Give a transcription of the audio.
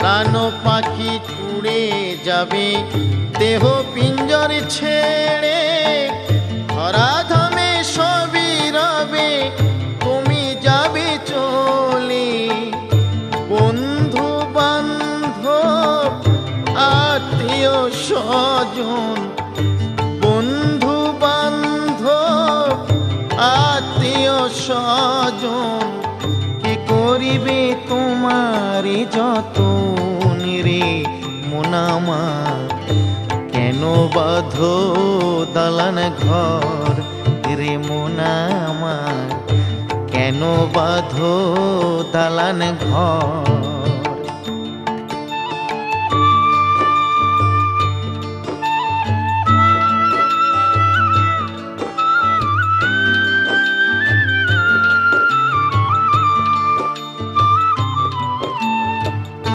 প্রাণ পাখি উড়ে যাবে দেহ পিঞ্জর ছেড়ে, ধরাধামে সবই রবে তুমি যাবে চলে। বন্ধু বান্ধব আত্মীয় স্বজন, বন্ধু বান্ধব আত্মীয় স্বজন, কে করিবে তোমার যতন রে মন আমার। কেন বাঁধো দালান ঘর রে মন আমার, কেন বাঁধো দালান ঘর।